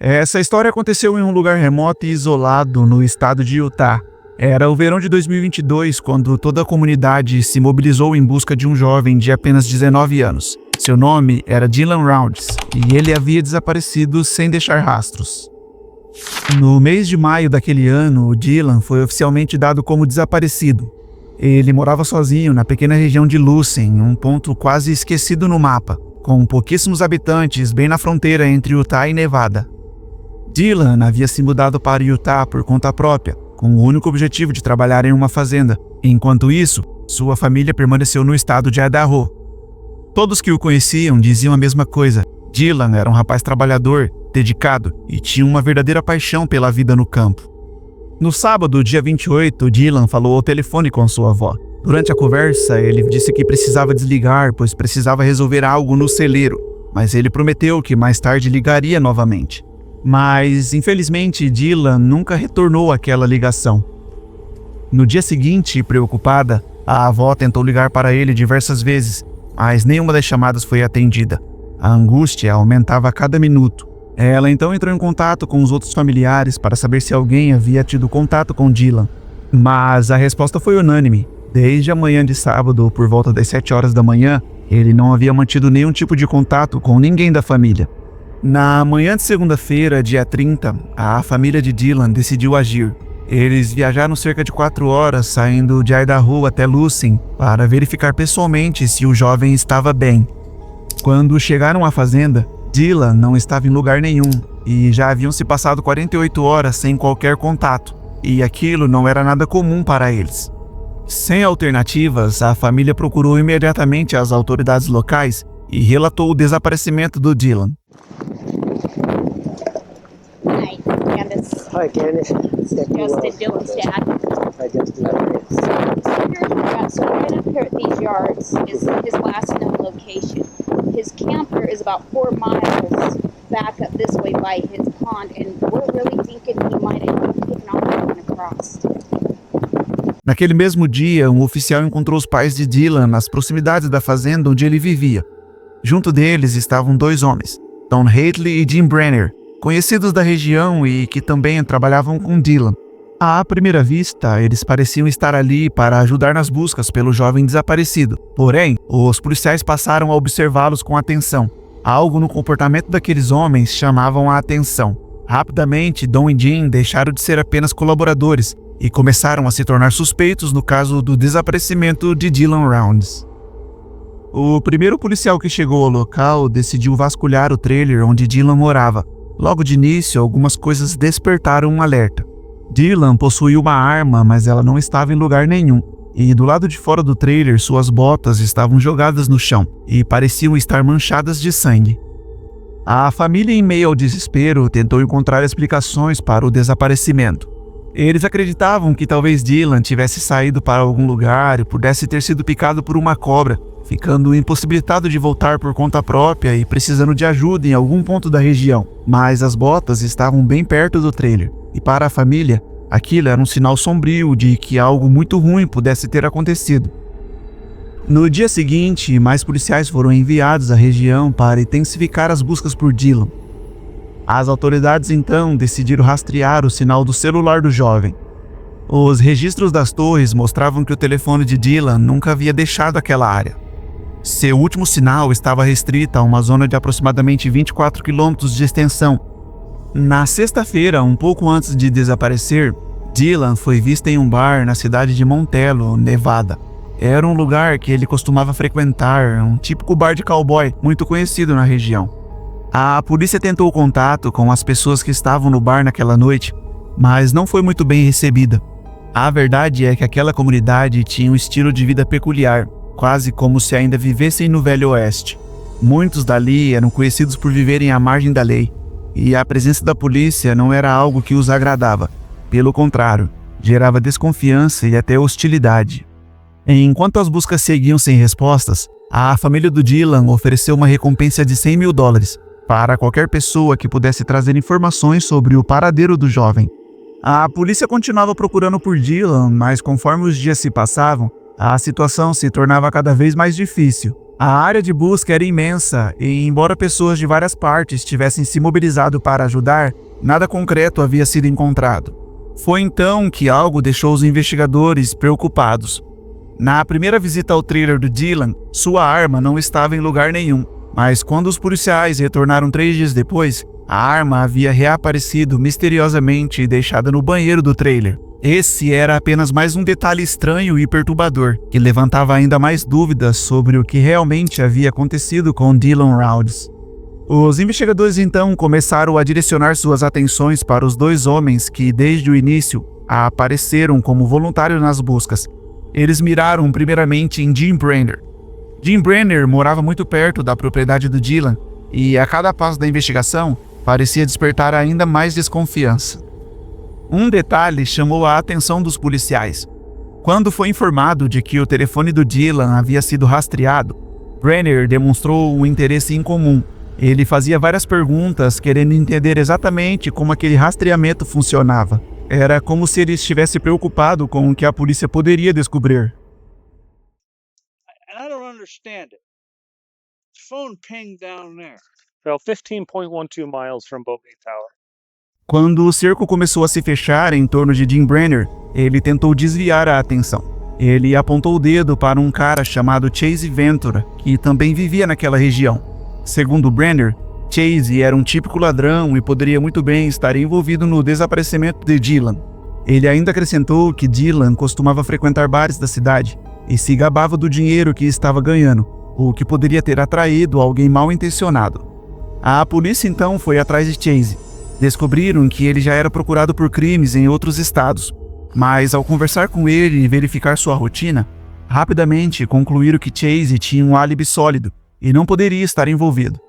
Essa história aconteceu em um lugar remoto e isolado no estado de Utah. Era o verão de 2022, quando toda a comunidade se mobilizou em busca de um jovem de apenas 19 anos. Seu nome era Dylan Rounds, e ele havia desaparecido sem deixar rastros. No mês de maio daquele ano, o Dylan foi oficialmente dado como desaparecido. Ele morava sozinho na pequena região de Lucen, um ponto quase esquecido no mapa, com pouquíssimos habitantes bem na fronteira entre Utah e Nevada. Dylan havia se mudado para Utah por conta própria, com o único objetivo de trabalhar em uma fazenda. Enquanto isso, sua família permaneceu no estado de Idaho. Todos que o conheciam diziam a mesma coisa. Dylan era um rapaz trabalhador, dedicado e tinha uma verdadeira paixão pela vida no campo. No sábado, dia 28, Dylan falou ao telefone com sua avó. Durante a conversa, ele disse que precisava desligar, pois precisava resolver algo no celeiro, mas ele prometeu que mais tarde ligaria novamente. Mas, infelizmente, Dylan nunca retornou àquela ligação. No dia seguinte, preocupada, a avó tentou ligar para ele diversas vezes, mas nenhuma das chamadas foi atendida. A angústia aumentava a cada minuto. Ela então entrou em contato com os outros familiares para saber se alguém havia tido contato com Dylan. Mas a resposta foi unânime. Desde a manhã de sábado, por volta das 7 horas da manhã, ele não havia mantido nenhum tipo de contato com ninguém da família. Na manhã de segunda-feira, dia 30, a família de Dylan decidiu agir. Eles viajaram cerca de 4 horas, saindo de Idaho até Lucen, para verificar pessoalmente se o jovem estava bem. Quando chegaram à fazenda, Dylan não estava em lugar nenhum, e já haviam se passado 48 horas sem qualquer contato, e aquilo não era nada comum para eles. Sem alternativas, a família procurou imediatamente as autoridades locais e relatou o desaparecimento do Dylan. Hi, Candace. Hi, Candace. Justin, Dylan's dad. Hi, Justin. So right up here at these yards is his last known location. His camper is about 4 miles back up this way by his pond, and we're really thinking he might have taken off and gone across. Naquele mesmo dia, um oficial encontrou os pais de Dylan nas proximidades da fazenda onde ele vivia. Junto deles estavam 2 homens, Don Hadley e Jim Brenner, conhecidos da região e que também trabalhavam com Dylan. À primeira vista, eles pareciam estar ali para ajudar nas buscas pelo jovem desaparecido. Porém, os policiais passaram a observá-los com atenção. Algo no comportamento daqueles homens chamavam a atenção. Rapidamente, Don e Jim deixaram de ser apenas colaboradores e começaram a se tornar suspeitos no caso do desaparecimento de Dylan Rounds. O primeiro policial que chegou ao local decidiu vasculhar o trailer onde Dylan morava. Logo de início, algumas coisas despertaram um alerta. Dylan possuía uma arma, mas ela não estava em lugar nenhum. E do lado de fora do trailer, suas botas estavam jogadas no chão e pareciam estar manchadas de sangue. A família, em meio ao desespero, tentou encontrar explicações para o desaparecimento. Eles acreditavam que talvez Dylan tivesse saído para algum lugar e pudesse ter sido picado por uma cobra, ficando impossibilitado de voltar por conta própria e precisando de ajuda em algum ponto da região. Mas as botas estavam bem perto do trailer, e para a família, aquilo era um sinal sombrio de que algo muito ruim pudesse ter acontecido. No dia seguinte, mais policiais foram enviados à região para intensificar as buscas por Dylan. As autoridades então decidiram rastrear o sinal do celular do jovem. Os registros das torres mostravam que o telefone de Dylan nunca havia deixado aquela área. Seu último sinal estava restrito a uma zona de aproximadamente 24 quilômetros de extensão. Na sexta-feira, um pouco antes de desaparecer, Dylan foi visto em um bar na cidade de Montello, Nevada. Era um lugar que ele costumava frequentar, um típico bar de cowboy muito conhecido na região. A polícia tentou contato com as pessoas que estavam no bar naquela noite, mas não foi muito bem recebida. A verdade é que aquela comunidade tinha um estilo de vida peculiar, quase como se ainda vivessem no Velho Oeste. Muitos dali eram conhecidos por viverem à margem da lei, e a presença da polícia não era algo que os agradava. Pelo contrário, gerava desconfiança e até hostilidade. Enquanto as buscas seguiam sem respostas, a família do Dylan ofereceu uma recompensa de $100 mil para qualquer pessoa que pudesse trazer informações sobre o paradeiro do jovem. A polícia continuava procurando por Dylan, mas conforme os dias se passavam, a situação se tornava cada vez mais difícil. A área de busca era imensa e, embora pessoas de várias partes tivessem se mobilizado para ajudar, nada concreto havia sido encontrado. Foi então que algo deixou os investigadores preocupados. Na primeira visita ao trailer do Dylan, sua arma não estava em lugar nenhum, mas quando os policiais retornaram 3 dias depois, a arma havia reaparecido misteriosamente e deixada no banheiro do trailer. Esse era apenas mais um detalhe estranho e perturbador, que levantava ainda mais dúvidas sobre o que realmente havia acontecido com Dylan Rounds. Os investigadores então começaram a direcionar suas atenções para os 2 homens que, desde o início, apareceram como voluntários nas buscas. Eles miraram primeiramente em Jim Brenner. Jim Brenner morava muito perto da propriedade do Dylan e, a cada passo da investigação, parecia despertar ainda mais desconfiança. Um detalhe chamou a atenção dos policiais. Quando foi informado de que o telefone do Dylan havia sido rastreado, Brenner demonstrou um interesse incomum. Ele fazia várias perguntas, querendo entender exatamente como aquele rastreamento funcionava. Era como se ele estivesse preocupado com o que a polícia poderia descobrir. I don't understand it. The phone pinged down there. Fell 15.12 miles from Bogey Tower. Quando o cerco começou a se fechar em torno de Jim Brenner, ele tentou desviar a atenção. Ele apontou o dedo para um cara chamado Chase Ventura, que também vivia naquela região. Segundo Brenner, Chase era um típico ladrão e poderia muito bem estar envolvido no desaparecimento de Dylan. Ele ainda acrescentou que Dylan costumava frequentar bares da cidade e se gabava do dinheiro que estava ganhando, o que poderia ter atraído alguém mal intencionado. A polícia então foi atrás de Chase. Descobriram que ele já era procurado por crimes em outros estados, mas ao conversar com ele e verificar sua rotina, rapidamente concluíram que Chase tinha um álibi sólido e não poderia estar envolvido.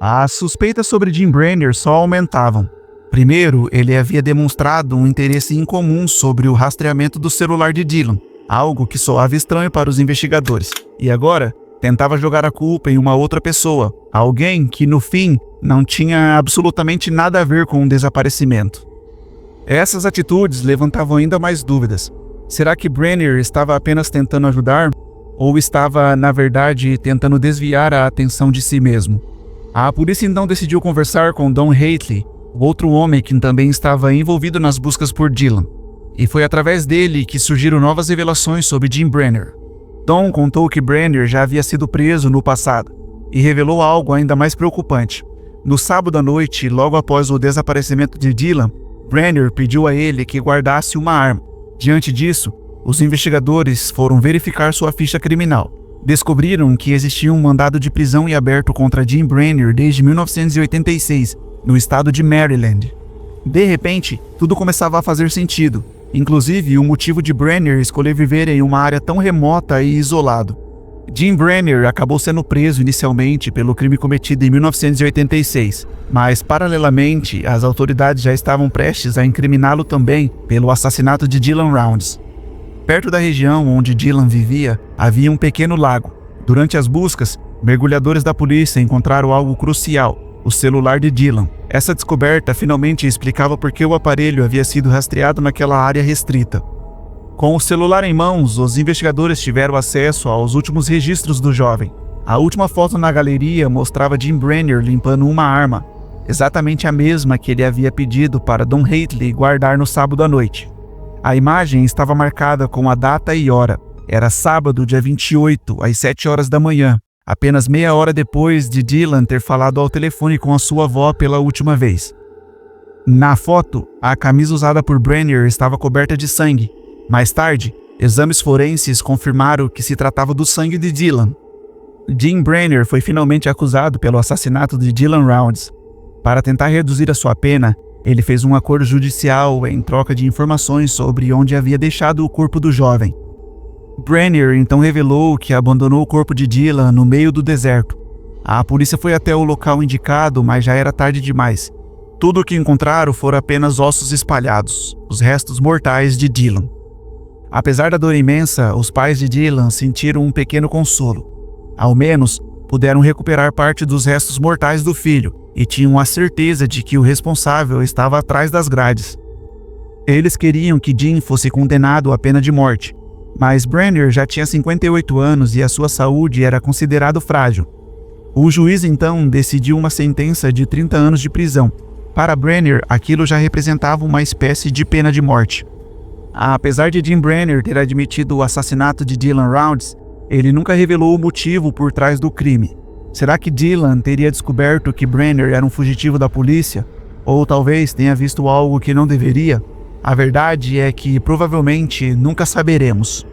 As suspeitas sobre Jim Brenner só aumentavam. Primeiro, ele havia demonstrado um interesse incomum sobre o rastreamento do celular de Dylan, algo que soava estranho para os investigadores, e agora tentava jogar a culpa em uma outra pessoa, alguém que, no fim, não tinha absolutamente nada a ver com o desaparecimento. Essas atitudes levantavam ainda mais dúvidas. Será que Brenner estava apenas tentando ajudar? Ou estava, na verdade, tentando desviar a atenção de si mesmo? A polícia então decidiu conversar com Don Hately, outro homem que também estava envolvido nas buscas por Dylan. E foi através dele que surgiram novas revelações sobre Jim Brenner. Don contou que Brenner já havia sido preso no passado e revelou algo ainda mais preocupante. No sábado à noite, logo após o desaparecimento de Dylan, Brenner pediu a ele que guardasse uma arma. Diante disso, os investigadores foram verificar sua ficha criminal. Descobriram que existia um mandado de prisão em aberto contra Jim Brenner desde 1986, no estado de Maryland. De repente, tudo começava a fazer sentido, inclusive o motivo de Brenner escolher viver em uma área tão remota e isolado. Jim Brenner acabou sendo preso inicialmente pelo crime cometido em 1986, mas paralelamente as autoridades já estavam prestes a incriminá-lo também pelo assassinato de Dylan Rounds. Perto da região onde Dylan vivia, havia um pequeno lago. Durante as buscas, mergulhadores da polícia encontraram algo crucial: o celular de Dylan. Essa descoberta finalmente explicava por que o aparelho havia sido rastreado naquela área restrita. Com o celular em mãos, os investigadores tiveram acesso aos últimos registros do jovem. A última foto na galeria mostrava Jim Brenner limpando uma arma, exatamente a mesma que ele havia pedido para Don Hately guardar no sábado à noite. A imagem estava marcada com a data e hora. Era sábado, dia 28, às 7 horas da manhã, apenas meia hora depois de Dylan ter falado ao telefone com a sua avó pela última vez. Na foto, a camisa usada por Brenner estava coberta de sangue. Mais tarde, exames forenses confirmaram que se tratava do sangue de Dylan. Jim Brenner foi finalmente acusado pelo assassinato de Dylan Rounds. Para tentar reduzir a sua pena, ele fez um acordo judicial em troca de informações sobre onde havia deixado o corpo do jovem. Brenner então revelou que abandonou o corpo de Dylan no meio do deserto. A polícia foi até o local indicado, mas já era tarde demais. Tudo o que encontraram foram apenas ossos espalhados, os restos mortais de Dylan. Apesar da dor imensa, os pais de Dylan sentiram um pequeno consolo. Ao menos, puderam recuperar parte dos restos mortais do filho e tinham a certeza de que o responsável estava atrás das grades. Eles queriam que Jim fosse condenado à pena de morte, Mas Brenner já tinha 58 anos e a sua saúde era considerada frágil. O juiz então decidiu uma sentença de 30 anos de prisão. Para Brenner, aquilo já representava uma espécie de pena de morte. Apesar de Jim Brenner ter admitido o assassinato de Dylan Rounds, ele nunca revelou o motivo por trás do crime. Será que Dylan teria descoberto que Brenner era um fugitivo da polícia? Ou talvez tenha visto algo que não deveria? A verdade é que provavelmente nunca saberemos.